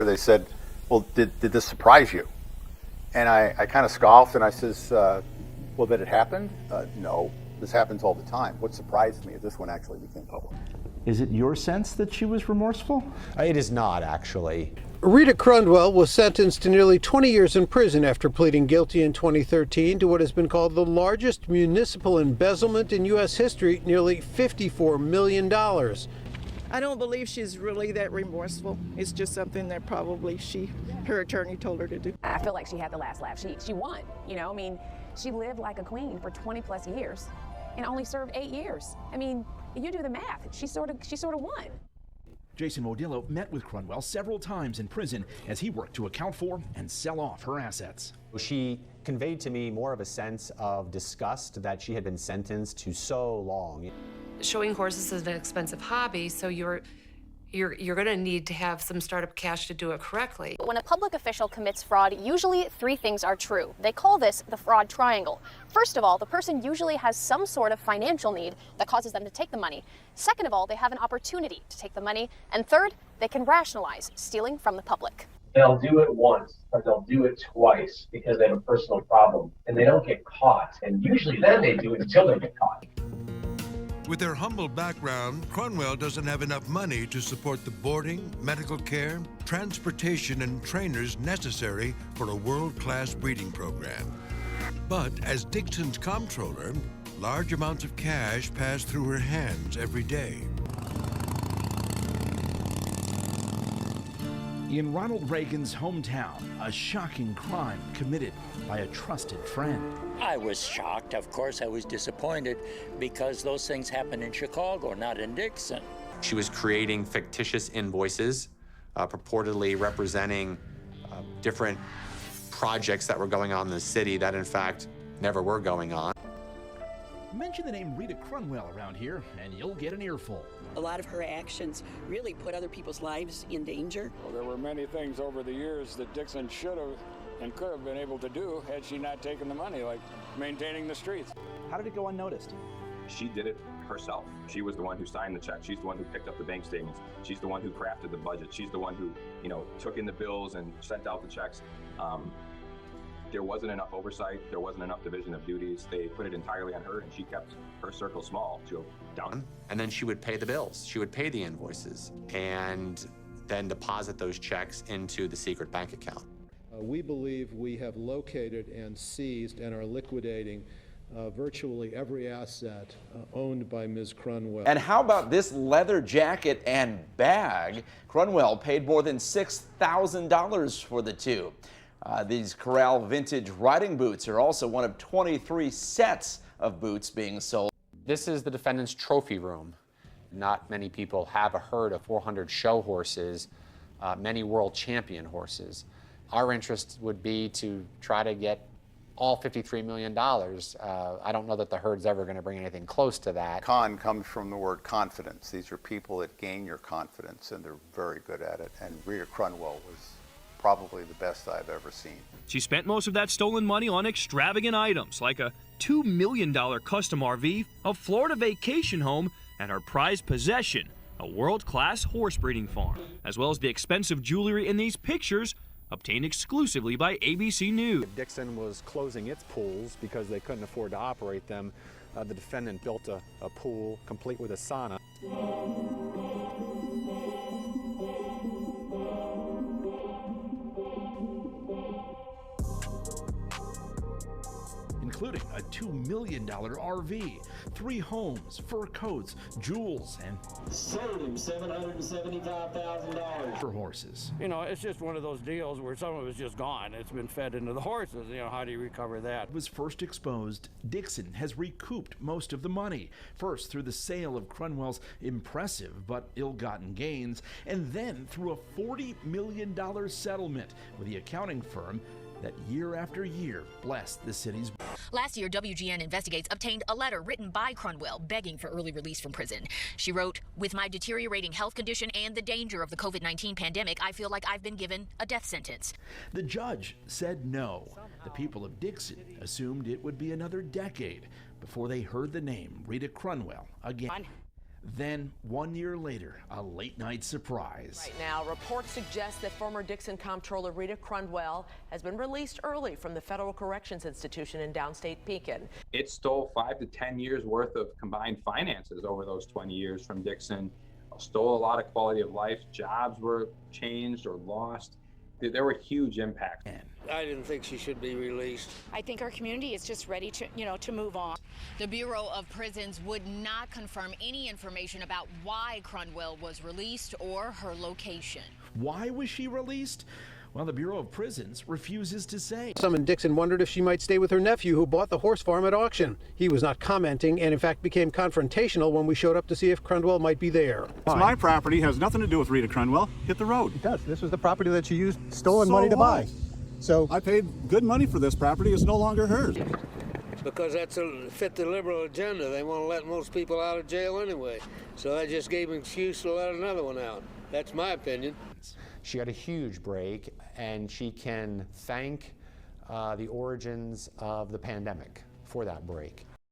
They said, well, did this surprise you? And I kind of scoffed and I says, well, that it happened? No, this happens all the time. What surprised me is this one actually became public. Is it your sense that she was remorseful? It is not, actually. Rita Crandwell was sentenced to nearly 20 years in prison after pleading guilty in 2013 to what has been called the largest municipal embezzlement in U.S. history, nearly $54 million. I don't believe she's really that remorseful. It's just something that probably her attorney told her to do. I feel like she had the last laugh. She won, you know? I mean, she lived like a queen for 20 plus years and only served 8 years. I mean, you do the math. She sort of won. Jason Modillo met with Crandwell several times in prison as he worked to account for and sell off her assets. She conveyed to me more of a sense of disgust that she had been sentenced to so long. Showing horses is an expensive hobby, so you're going to need to have some startup cash to do it correctly. When a public official commits fraud, usually 3 things are true. They call this the fraud triangle. First of all, the person usually has some sort of financial need that causes them to take the money. Second of all, they have an opportunity to take the money. And third, they can rationalize stealing from the public. They'll do it once or they'll do it twice because they have a personal problem and they don't get caught. And usually then they do it until they get caught. With their humble background, Crandwell doesn't have enough money to support the boarding, medical care, transportation, and trainers necessary for a world-class breeding program. But as Dixon's comptroller, large amounts of cash pass through her hands every day. In Ronald Reagan's hometown, a shocking crime committed by a trusted friend. I was shocked. Of course, I was disappointed because those things happen in Chicago, not in Dixon. She was creating fictitious invoices, purportedly representing different projects that were going on in the city that, in fact, never were going on. Mention the name Rita Crandwell around here, and you'll get an earful. A lot of her actions really put other people's lives in danger. Well, there were many things over the years that Dixon should have and could have been able to do had she not taken the money, like maintaining the streets. How did it go unnoticed? She did it herself. She was the one who signed the check. She's the one who picked up the bank statements. She's the one who crafted the budget. She's the one who, took in the bills and sent out the checks. There wasn't enough oversight. There wasn't enough division of duties. They put it entirely on her, and she kept her circle small. Down. And then she would pay the bills. She would pay the invoices and then deposit those checks into the secret bank account. We believe we have located and seized and are liquidating virtually every asset owned by Ms. Crandwell. And how about this leather jacket and bag? Crandwell paid more than $6,000 for the two. These Corral vintage riding boots are also one of 23 sets of boots being sold. This is the defendant's trophy room. Not many people have a herd of 400 show horses, many world champion horses. Our interest would be to try to get all $53 million. I don't know that the herd's ever going to bring anything close to that. Con comes from the word confidence. These are people that gain your confidence, and they're very good at it. And Rita Crandwell was probably the best I've ever seen. She spent most of that stolen money on extravagant items like a $2 million custom RV, a Florida vacation home, and her prized possession, a world-class horse breeding farm, as well as the expensive jewelry in these pictures obtained exclusively by ABC News. Dixon was closing its pools because they couldn't afford to operate them. The defendant built a pool complete with a sauna. Including a $2 million RV, 3 homes, fur coats, jewels, and sold him $775,000 for horses. It's just one of those deals where some of it's just gone. It's been fed into the horses. How do you recover that? Was first exposed, Dixon has recouped most of the money. First through the sale of Crandwell's impressive but ill-gotten gains, and then through a $40 million settlement with the accounting firm that year after year blessed the city's. Last year, WGN Investigates obtained a letter written by Crandwell begging for early release from prison. She wrote, "With my deteriorating health condition and the danger of the COVID-19 pandemic, I feel like I've been given a death sentence." The judge said no. The people of Dixon assumed it would be another decade before they heard the name Rita Crandwell again. Then, 1 year later, a late-night surprise. Right now, reports suggest that former Dixon comptroller Rita Crandwell has been released early from the Federal Corrections Institution in downstate Pekin. It stole 5 to 10 years worth of combined finances over those 20 years from Dixon. Stole a lot of quality of life. Jobs were changed or lost. There were huge impacts. I didn't think she should be released. I think our community is just ready to, to move on. The Bureau of Prisons would not confirm any information about why Crandwell was released or her location. Why was she released? Well, the Bureau of Prisons refuses to say. Some in Dixon wondered if she might stay with her nephew who bought the horse farm at auction. He was not commenting and in fact became confrontational when we showed up to see if Crandwell might be there. It's my property, has nothing to do with Rita Crandwell. Hit the road. It does. This was the property that she used stolen money to buy. So I paid good money for this property. It's no longer hers. Because that's fit the liberal agenda. They want to let most people out of jail anyway. So I just gave an excuse to let another one out. That's my opinion. She got a huge break, and she can thank the origins of the pandemic for that break.